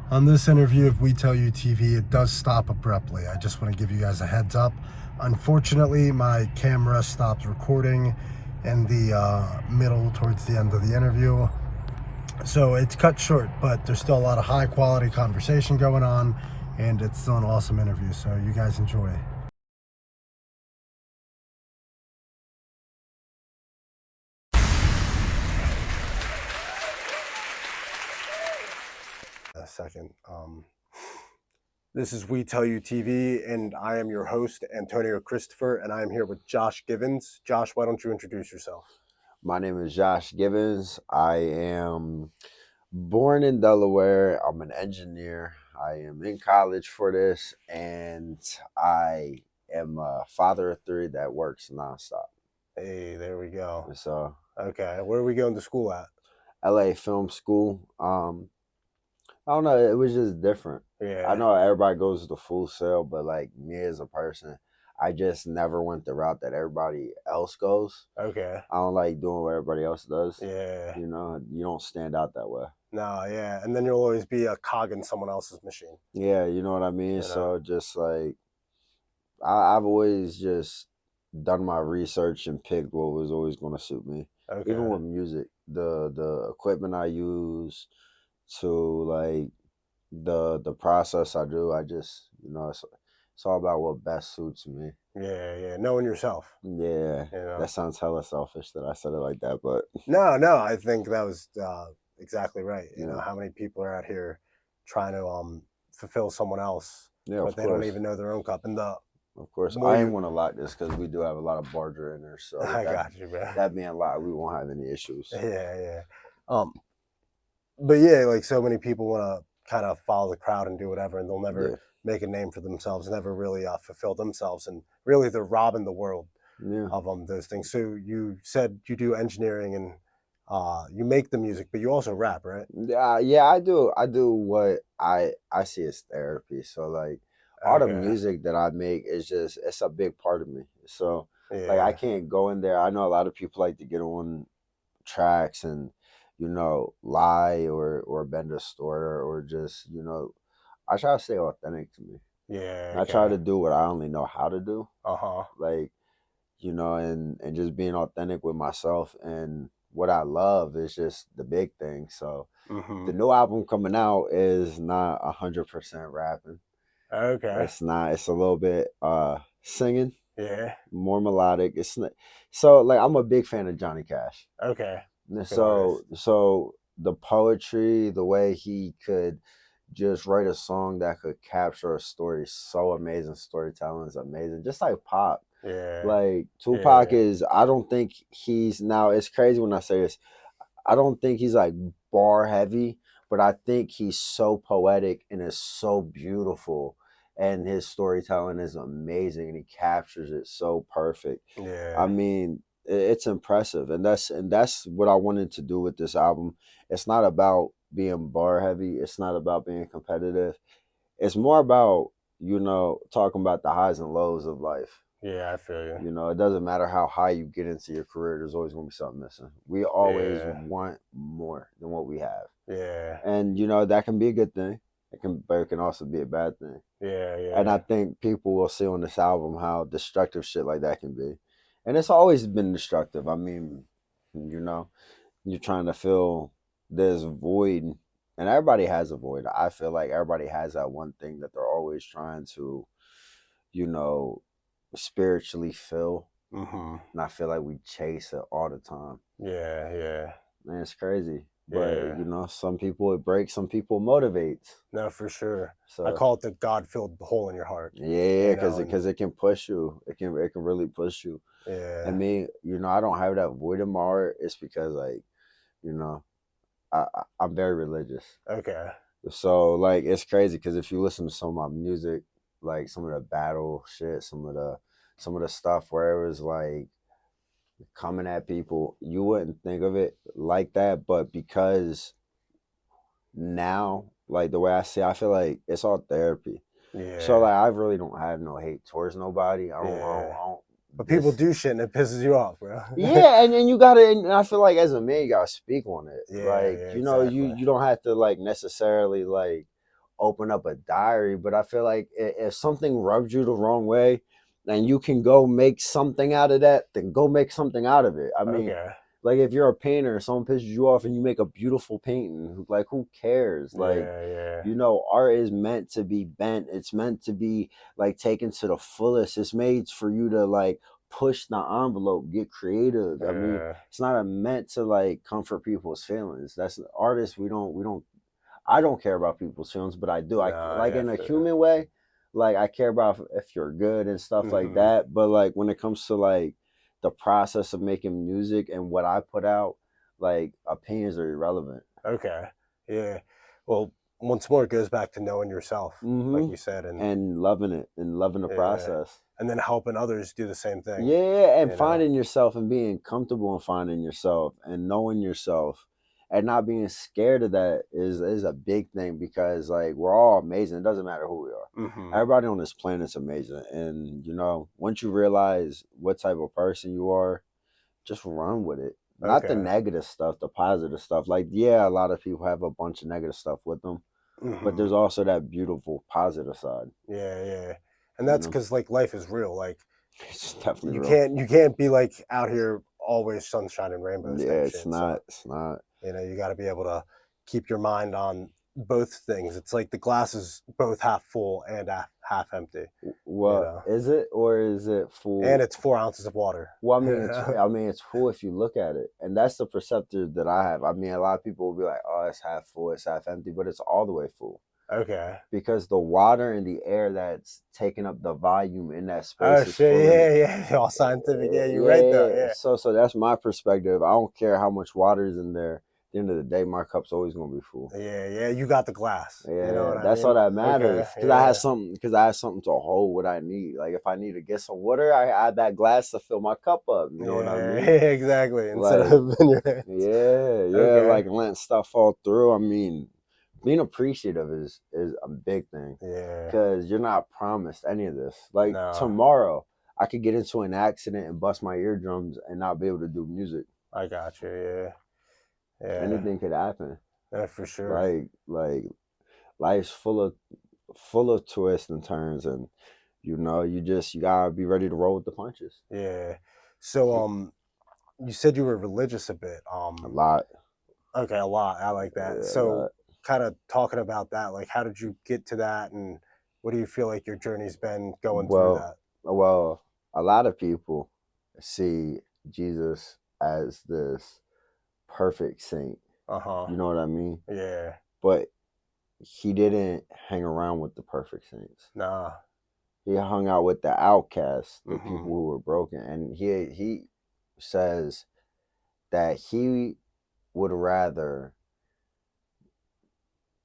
On this interview of We Tell You TV, it does stop abruptly. I just want to give you guys a heads up. Unfortunately, my camera stopped recording in the middle towards the end of the interview. So it's cut short, but there's still a lot of high quality conversation going on, and it's still an awesome interview. So you guys enjoy. A second. This is We Tell You TV, and I am your host, Antonio Christopher, and I am here with Josh Givens. Josh, why don't you introduce yourself? My name is Josh Givens. I am born in Delaware. I'm an engineer. I am in college for this, and I am a father of three that works nonstop. Hey, there we go. So, Okay, where are we going to school at? LA Film School. I don't know. It was just different. I Yeah. know everybody goes to Full Sail, but like me as a person, I just never went the route that everybody else goes. Okay. I don't like doing what everybody else does. Yeah. You don't stand out that way. No, yeah. And then you'll always be a cog in someone else's machine, Yeah, you know what I mean? you know? So just like I've always just done my research and picked what was always going to suit me. Even Okay. with music, the equipment I use to like the process I do, I just it's all about what best suits me. Yeah, yeah. Knowing yourself, Yeah, you know? that sounds hella selfish that I said it like that, but No, no, I think that was exactly right. You know, yeah, how many people are out here trying to fulfill someone else, yeah, but of they don't course. even know their own cup. And the Of course, more I am you, going to lock this because we do have a lot of bar drainers. So with I got you, man. that being locked, we won't have any issues. Yeah, yeah. Um, but yeah, like so many people want to kind of follow the crowd and do whatever, and they'll never Yeah, make a name for themselves, never really fulfill themselves, and really they're robbing the world yeah, of those things. So you said you do engineering and you make the music, but you also rap, right? yeah. I do what I see as therapy. So like all the Okay. music that I make is just it's a big part of me. So like I Yeah. can't go in there. I know a lot of people like to get on tracks and lie or bend a story or just I try to stay authentic to me. Yeah. And I try Okay. to do what I only know how to do. Uh huh. Like and just being authentic with myself and what I love is just the big thing. So Mm-hmm. the new album coming out is not 100% rapping. Okay. It's not. It's a little bit singing, Yeah. more melodic. It's not, so like I'm a big fan of Johnny Cash. Okay. And Good artist. so the poetry, the way he could just write a song that could capture a story, so amazing. Storytelling is amazing. Just like Pop. Yeah. Like Tupac Yeah. is, I don't think he's now. It's crazy when I say this. I don't think he's like bar heavy, but I think he's so poetic and is so beautiful, and his storytelling is amazing, and he captures it so perfect. I Yeah. mean, it's impressive, and that's what I wanted to do with this album. It's not about being bar heavy. It's not about being competitive. It's more about talking about the highs and lows of life. Yeah. I feel you. It doesn't matter how high you get into your career, there's always going to be something missing. We always Yeah. want more than what we have. Yeah. And, that can be a good thing. But it can also be a bad thing. Yeah. And I Yeah. think people will see on this album how destructive shit like that can be. And it's always been destructive. I mean, you're trying to fill this void, and everybody has a void. I feel like everybody has that one thing that they're always trying to, you know, spiritually fill, Mm-hmm. and I feel like we chase it all the time. Yeah. Yeah. Man, it's crazy. But Yeah. some people it breaks, some people motivates. No, for sure. I So call it the God-filled hole in your heart. yeah, You because know, it and because it can push you. It can really push you. yeah. And me, I don't have that void in my heart. It's because like you know I'm very religious. Okay. So like it's crazy because if you listen to some of my music, like some of the battle shit, some of the stuff where it was like coming at people, you wouldn't think of it like that, but because now, like the way I see, it, I feel like it's all therapy. So Yeah. like I really don't have no hate towards nobody. Yeah. I don't But people this. do shit and it pisses you off, bro. Yeah, and you gotta. And I feel like as a man, you gotta speak on it. Yeah. Like Yeah. you Exactly. you don't have to like necessarily like open up a diary, but I feel like if something rubs you the wrong way and you can go make something out of that, then go make something out of it. I mean, Okay. like if you're a painter, someone pisses you off and you make a beautiful painting, like who cares? Like, Yeah. you know, art is meant to be bent. It's meant to be like taken to the fullest. It's made for you to like push the envelope, get creative. I mean, Yeah. it's not meant to like comfort people's feelings. That's artists. We don't. I don't care about people's feelings, but I do. I Nah, like yeah. in a human way. Like I care about if you're good and stuff like Mhm. that. But like when it comes to like the process of making music and what I put out, like opinions are irrelevant. Okay. Yeah. Well, once more, it goes back to knowing yourself, like Mm-hmm. we said, and And loving it and loving the yeah, process. and then helping others do the same thing. Yeah, and You know. finding yourself and being comfortable in finding yourself and knowing yourself and not being scared of that is a big thing because like we're all amazing. It doesn't matter who we are. Mm-hmm. Everybody on this planet's amazing. And you know, once you realize what type of person you are, just run with it. Not the Okay. negative stuff, the positive stuff. Like, yeah, a lot of people have a bunch of negative stuff with them, but Mm-hmm. there's also that beautiful positive side. Yeah. And You that's know, because like life is real. Like it's definitely you real. can't be like out here always sunshine and rainbows Yeah, type it's shit. So not. It's not. you know, you got to be able to keep your mind on both things. It's like the glass is both half full and half empty. You Well, know, is it or is it and full? it's 4 ounces of water. Well, I mean, it's full if you look at it, and that's the perceptive that I have. I mean, a lot of people will be like, "Oh, it's half full, it's half empty," but it's all the way full Okay. because the water and the air that's taking up the volume in that Oh space is shit! full enough. Yeah. All scientific. Yeah, you're right though. Yeah, Yeah. so that's my perspective. I don't care how much water is in there. At the end of the day, my cup's always gonna be full. Yeah. You got the glass. You know Yeah, what I that's all mean? that Okay. matters. Cause I have Yeah. something. Cause I have something to hold what I need. Like if I need to get some water, I add that glass to fill my cup up. You know what I Yeah. mean? Exactly. Instead Like, of in your hands. yeah, Okay. like letting stuff fall through. I mean, being appreciative is a big thing. Yeah. Cause you're not promised any of this. Like No, tomorrow, I could get into an accident and bust my eardrums and not be able to do music. I got you. Yeah. Yeah. Anything could happen. Yeah, for sure. Like life's full of twists and turns, and you know, you gotta be ready to roll with the punches. Yeah. So you said you were religious a bit. A lot, Okay, a lot. I like that. yeah, a So lot. kind of talking about that, like how did you get to that and what do you feel like your journey's been going through Well, that? well, a lot of people see Jesus as this perfect saint. Uh-huh. You know what I mean? Yeah. But he didn't hang around with the perfect saints. Nah. He hung out with the outcasts, the Mm-hmm. people who were broken, and he says that he would rather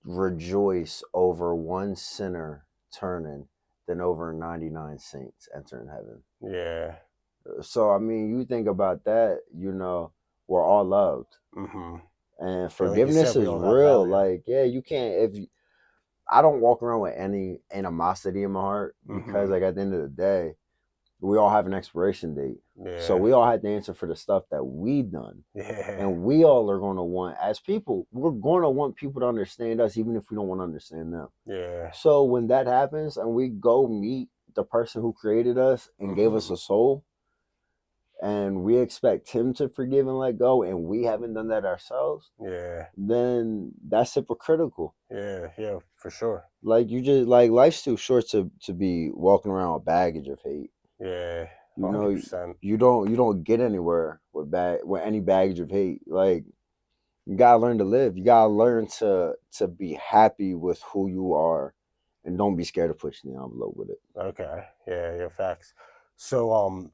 rejoice over one sinner turning than over 99 saints entering heaven. Yeah. So, I mean, you think about that, you know, we're all loved. Mm-hmm. And Yeah, like you forgiveness said, we is all got real. value. Like, yeah, you can't, if you, I don't walk around with any animosity in my heart because, Mm-hmm. like, at the end of the day, we all have an expiration date. So Yeah. we all had to answer for the stuff that we done. Yeah. And we all are going to want, as people, we're going to want people to understand us, even if we don't want to understand them. Yeah. So when that happens and we go meet the person who created us and gave us Mm-hmm. a soul, and we expect him to forgive and let go, and we haven't done that ourselves, Yeah. then that's hypocritical. Yeah, for sure. Like you just like life's too short to be walking around with baggage of hate. Yeah. You know, 100%. you don't get anywhere with any baggage of hate. Like you gotta learn to live. You gotta learn to be happy with who you are, and don't be scared of pushing the envelope with it. Okay. Yeah, facts. So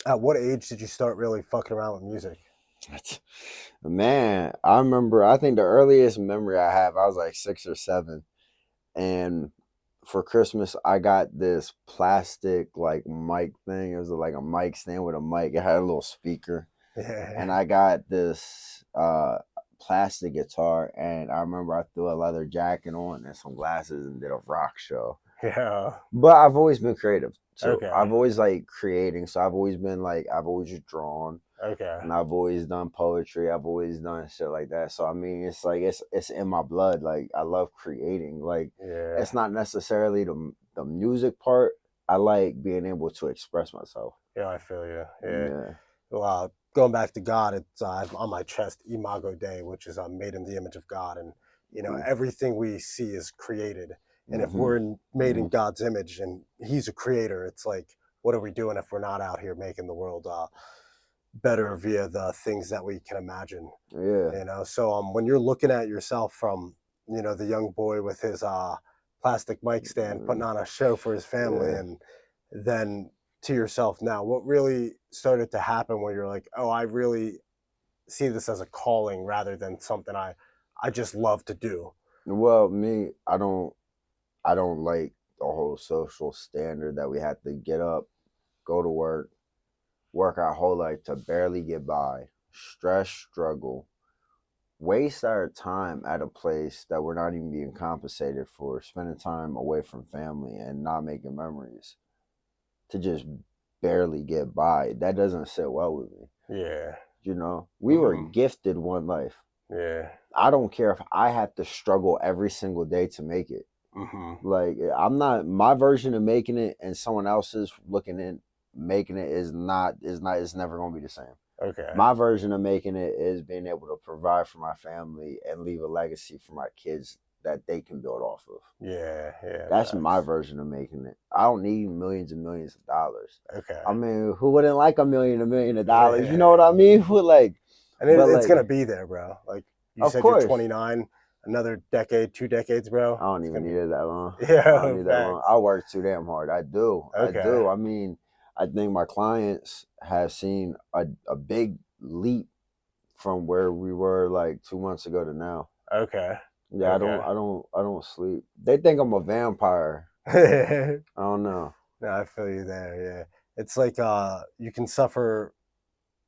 at what age did you start really fucking around with music? Man, I remember. I think the earliest memory I have, I was like 6 or 7, and for Christmas I got this plastic like mic thing. It was like a mic stand with a mic. It had a little speaker, Yeah. and I got this plastic guitar. And I remember I threw a leather jacket on and some glasses and did a rock show. Yeah. But I've always been creative. So Okay. I've always like creating. So I've always been like I've always just drawn. Okay. and I've always done poetry. I've always done shit like that. So I mean, it's like it's in my blood. Like I love creating. Like Yeah. it's not necessarily the music part. I like being able to express myself. Yeah, I feel you. Yeah. Yeah. Well, going back to God, it's on my chest, Imago Dei, which is made in the image of God, and Mm-hmm. everything we see is created. And if Mm-hmm. we're made in Mm-hmm. God's image and He's a creator, it's like, what are we doing if we're not out here making the world better via the things that we can imagine? Yeah. So when you're looking at yourself from the young boy with his plastic mic stand putting on a show for his family, Yeah. and then to yourself now, what really started to happen where you're like, oh, I really see this as a calling rather than something I just love to do? Well, me, I don't like the whole social standard that we have to get up, go to work our whole life to barely get by, stress, struggle, waste our time at a place that we're not even being compensated for, spending time away from family and not making memories to just barely get by. That doesn't sit well with me. Yeah. We were Mhm. gifted one life. Yeah. I don't care if I have to struggle every single day to make it. Hmm. Like I'm not my version of making it and someone else's looking in making it is never gonna be the same. Okay. My version of making it is being able to provide for my family and leave a legacy for my kids that they can build off of. Yeah. Yeah. That's my Facts. version of making it. I don't need millions and millions of dollars. Okay. I mean, who wouldn't like a million of dollars? You know what Yeah. I mean? Who like, And but it's like, gonna be there, bro. Like you of said, you're course, 29. Another decade, 2 decades, bro. I don't It's even gonna need be. it that long. I don't Yeah. need that long. Facts. I work too damn hard. I do. I Okay. do. I mean, I think my clients have seen a big leap from where we were like 2 months ago to now. Okay. Yeah, Okay. I don't sleep. They think I'm a vampire. No, I don't know. I feel you there. Yeah. It's like you can suffer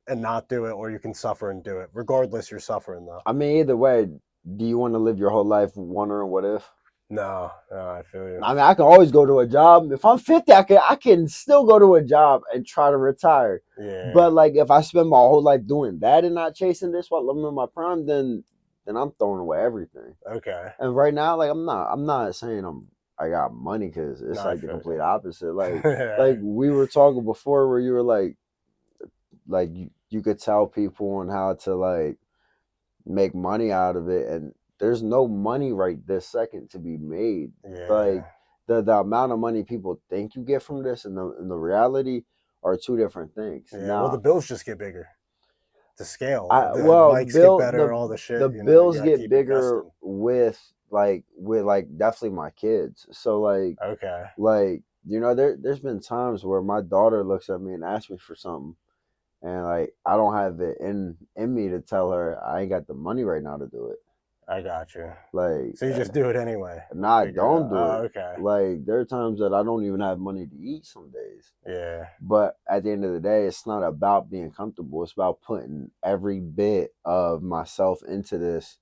and not do it, or you can suffer and do it. Regardless, you're suffering though. I mean, either way, do you want to live your whole life wondering what if? No, I feel you. I mean, I can always go to a job. If I'm 50, I can still go to a job and try to retire. Yeah. But like, if I spend my whole life doing that and not chasing this while I'm in my prime, then I'm throwing away everything. Okay. And right now, like, I'm not saying I got money because No, it's I like the feel complete you. opposite. Like we were talking before, where you were like you could tell people on how to like make money out of it, and there's no money right this second to be made. Like Yeah. the amount of money people think you get from this and the reality are two different things. Yeah. Well, the Now, bills just get bigger. The scale, I the well mics get bill better, all the the shit. You bills got to get keep bigger investing. with like definitely my kids. So Okay. like there's been times where my daughter looks at me and asks me for something, and like I don't have it in me to tell her I ain't got the money right now to do it. I got you. Like, So you just do it anyway. nah, I Figure it don't out. do Oh, it. okay. Like, there are times that I don't even have money to eat some days. Yeah. But at the end of the day, it's not about being comfortable. It's about putting every bit of myself into this,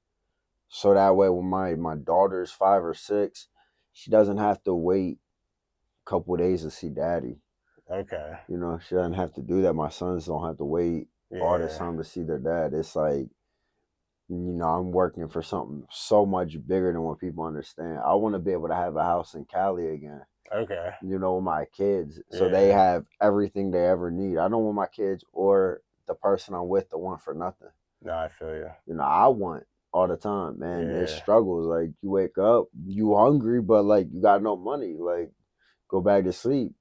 so that way when my daughter's 5 or 6, she doesn't have to wait a couple of days to see daddy. Okay. She doesn't have to do that. My sons don't have to wait all this Yeah. time to see their dad. It's like, I'm working for something so much bigger than what people understand. I want to be able to have a house in Cali again, Okay. with my kids, so they Yeah. have everything they ever need. I don't want my kids or the person I'm with to want for nothing. No, I feel you. I want all the time, man. It's Yeah. struggles. Like, you wake up, you hungry, but like you got no money. Like, go back to sleep.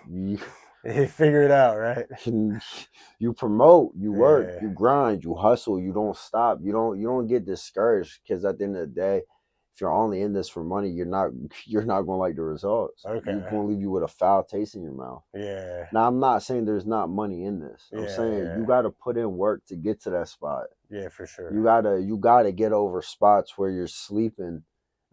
You, You figure it out, right? you promote, you work, Yeah. you grind, you hustle, you don't stop. You don't get discouraged, because at the end of the day, if you're only in this for money, you're not gonna like the results. You're Okay. gonna leave you with a foul taste in your mouth. Yeah. Now, I'm not saying there's not money in this. I'm Yeah. saying you Yeah. got to put in work to get to that spot. Yeah, for sure. You gotta get over spots where you're sleeping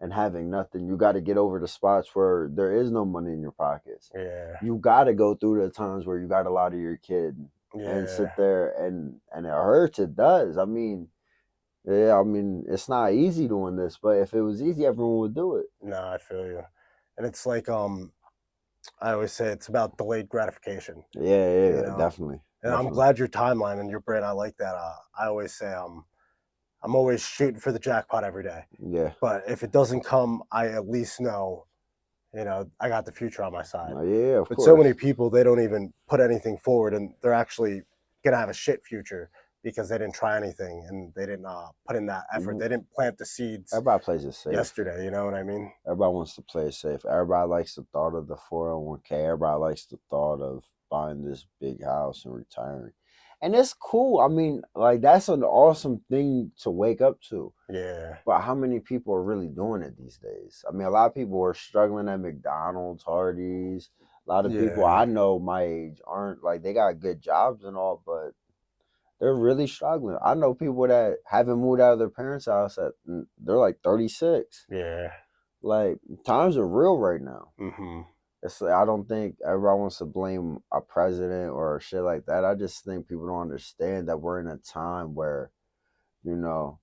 and having nothing. You gotta get over the spots where there is no money in your pockets. Yeah. You gotta go through the times where you got a lot of your kid and Yeah. sit there, and it hurts. It does. I mean, yeah, I mean, it's not easy doing this, but if it was easy, everyone would do it. No, I feel you. And it's like I always say it's about delayed gratification. Yeah, You yeah, know, definitely. And I'm Definitely. glad your timeline and your brain. I like that. I always say I'm always shooting for the jackpot every day. Yeah. But if it doesn't come, I at least know, I got the future on my side. Oh, yeah, of But so course. many people, they don't even put anything forward, and they're actually gonna have a shit future because they didn't try anything and they didn't put in that effort. Mhm. They didn't plant the seeds Everybody plays it safe. yesterday. You know what I mean? Everybody wants to play it safe. Everybody likes the thought of the 401k. Everybody likes the thought of buying this big house and retiring. And it's cool. I mean, like, that's an awesome thing to wake up to. Yeah, But how many people are really doing it these days? I mean, a lot of people are struggling at McDonald's, Hardee's. A lot of people yeah, I know my age aren't, like, they got good jobs and all, but they're really struggling. I know people that haven't moved out of their parents' house they're like 36. yeah. Like, times are real right now. Mm-hmm. It's like, I don't think everyone wants to blame a president or shit like that. I just think people don't understand that we're in a time where, you know,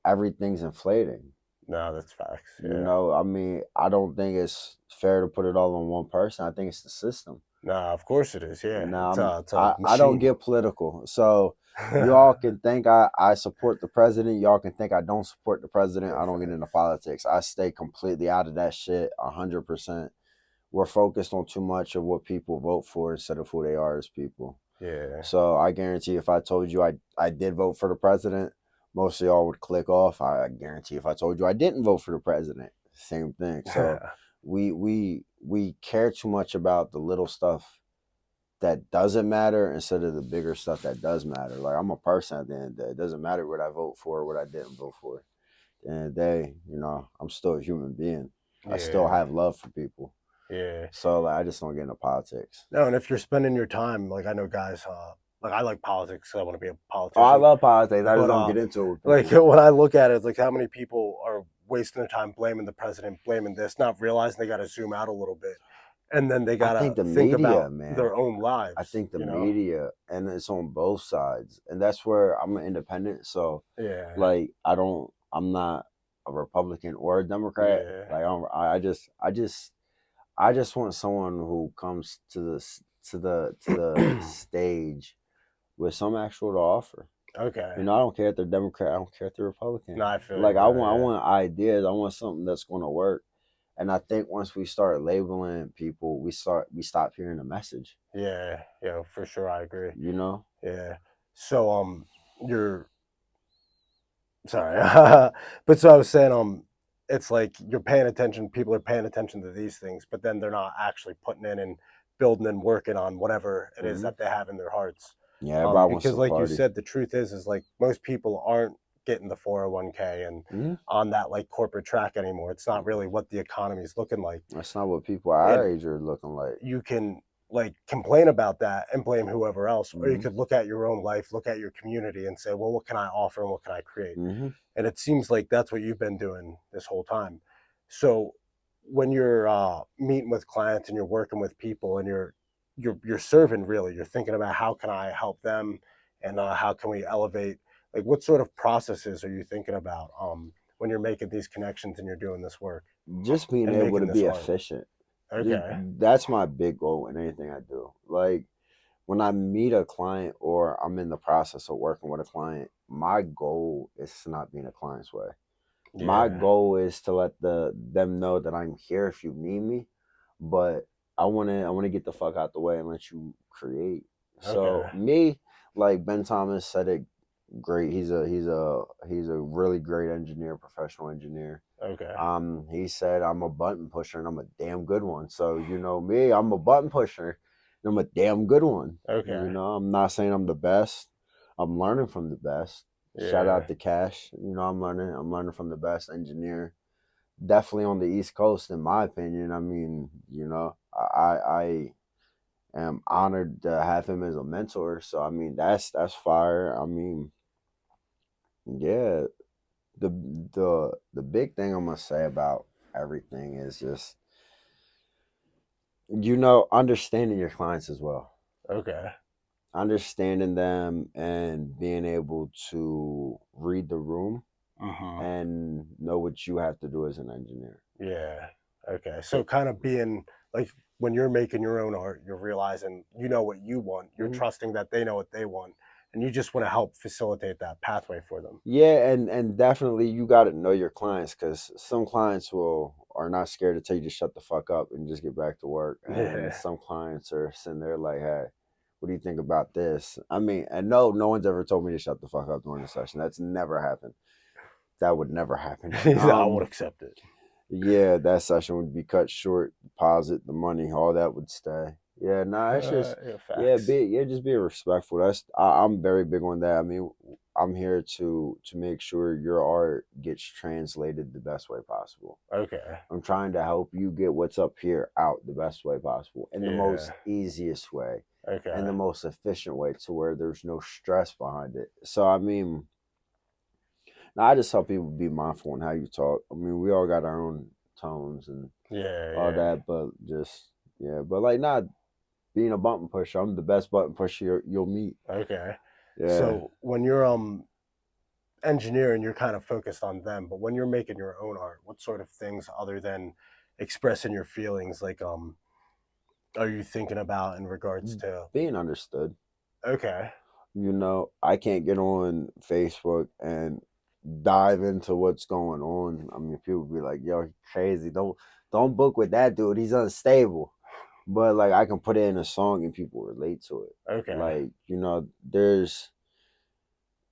everything's inflating. No, that's facts. You Yeah. know, I mean, I don't think it's fair to put it all on one person. I think it's the system. No, of course it is. Yeah, Now, it's a I don't machine. get political, so y'all can think I support the president. Y'all can think I don't support the president. I don't get into politics. I stay completely out of that shit. 100%. We're focused on too much of what people vote for instead of who they are as people. Yeah, So I guarantee if I told you I did vote for the president, most of y'all would click off. I guarantee if I told you I didn't vote for the president, same thing. So we care too much about the little stuff that doesn't matter instead of the bigger stuff that does matter. Like, I'm a person at the end of the day. It doesn't matter what I vote for or what I didn't vote for. At the end of the day, I'm still a human being. I still yeah, have love for people. yeah. So, like, I just don't get into politics. No, and if you're spending your time, like I know guys, like I like politics, so I want to be a Oh, I politician. love politics. I just But don't get into it with like people. when I look at it, it's like how many people are wasting their time blaming the president, blaming this, not realizing they got to zoom out a little bit, and then they I got to think the think media, about man. their own I lives. think the media, and it's on both sides, and that's where I'm an independent. So, Yeah, like, I'm not a Republican or a Democrat. yeah, Like, I just want someone who comes to the stage with some actual to offer. okay. I don't care if they're Democrat. I don't care if they're Republican. No, I feel Like, you, I bro. want I Yeah, want ideas. I want something that's going to work. And I think once we start labeling people, we stop hearing the message. yeah, yeah, for sure. I agree. You know. Yeah. So you're sorry, but so I was saying it's like you're paying attention. People are paying attention to these things, but then they're not actually putting in and building and working on whatever it is Hmm. that they have in their hearts. Yeah, everybody wants Because to like you party. said, the truth is like most people aren't getting the 401k and Hmm. on that like corporate track anymore. It's not really what the economy is looking like. That's not what people our And age are looking like. you can like complain about that and blame whoever else, or you Hmm. could look at your own life, look at your community, and say, well, what can I offer and what can I create? Hmm. And it seems like that's what you've been doing this whole time. So when you're meeting with clients and you're working with people and you're serving, really, you're thinking about how can I help them and how can we elevate, like what sort of processes are you thinking about when you're making these connections and you're doing this work Just being and able to making this be art? efficient. Okay. That's my big goal in anything I do. Like, when I meet a client or I'm in the process of working with a client, my goal is to not be in a client's way. My Yeah. goal is to let them know that I'm here if you need me, but I wanna get the fuck out the way and let you create. Okay. So me, like Ben Thomas said it great. He's a really great engineer, professional engineer. Okay. He said I'm a button pusher and I'm a damn good one. So me, I'm a button pusher and I'm a damn good one. Okay. I'm not saying I'm the best. I'm learning from the best. Shout Yeah. out to Cash. I'm learning from the best engineer. Definitely on the East Coast, in my opinion. I mean, I am honored to have him as a mentor. So I mean, that's fire. I mean, yeah, the big thing I'm gonna say about everything is just understanding your clients as well, Okay. understanding them and being able to read the room Hmm. and know what you have to do as an engineer. Yeah. Okay. So It, kind of being like when you're making your own art, you're realizing you know what you want. You're Mhm. trusting that they know what they want, and you just want to help facilitate that pathway for them. Yeah, and definitely you got to know your clients because some clients will are not scared to tell you to shut the fuck up and just get back to work, and Yeah. some clients are sitting there like, hey, what do you think about this? I mean, and no one's ever told me to shut the fuck up during the session. That's never happened. That would never happen. I would accept it. Yeah, that session would be cut short. Deposit the money, all that would stay. Yeah, nah, it's just Yeah, yeah, facts. just be respectful. I'm very big on that. I mean, I'm here to make sure your art gets translated the best way possible. Okay. I'm trying to help you get what's up here out the best way possible in the most Yeah. easiest way and Okay. the most efficient way to where there's no stress behind it. So I mean, now I just tell people be mindful in how you talk. I mean, we all got our own tones and Yeah. all Yeah. that, but just yeah, but like not being a button pusher. I'm the best button pusher you'll meet. Okay. Yeah, So when you're engineering, you're kind of focused on them, but when you're making your own art, what sort of things other than expressing your feelings, like are you thinking about in regards to? being understood. Okay. You know, I can't get on Facebook and dive into what's going on. I mean, people be like, "Yo, he crazy. Don't book with that dude. He's unstable." But like, I can put it in a song and people relate to it. Okay. Like, you know, there's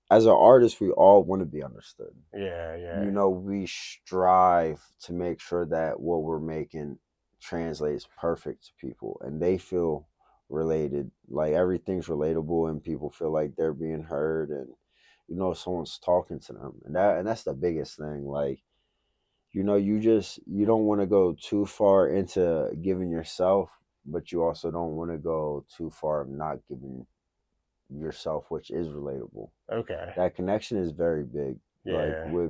as an artist, we all want to be understood. Yeah. Yeah. You know, we strive to make sure that what we're making translates perfect to people and they feel related, like everything's relatable and people feel like they're being heard and you know someone's talking to them, and that's the biggest thing. Like, you know, you don't want to go too far into giving yourself, but you also don't want to go too far of not giving yourself, which is relatable. Okay. That connection is very big, like Yeah. with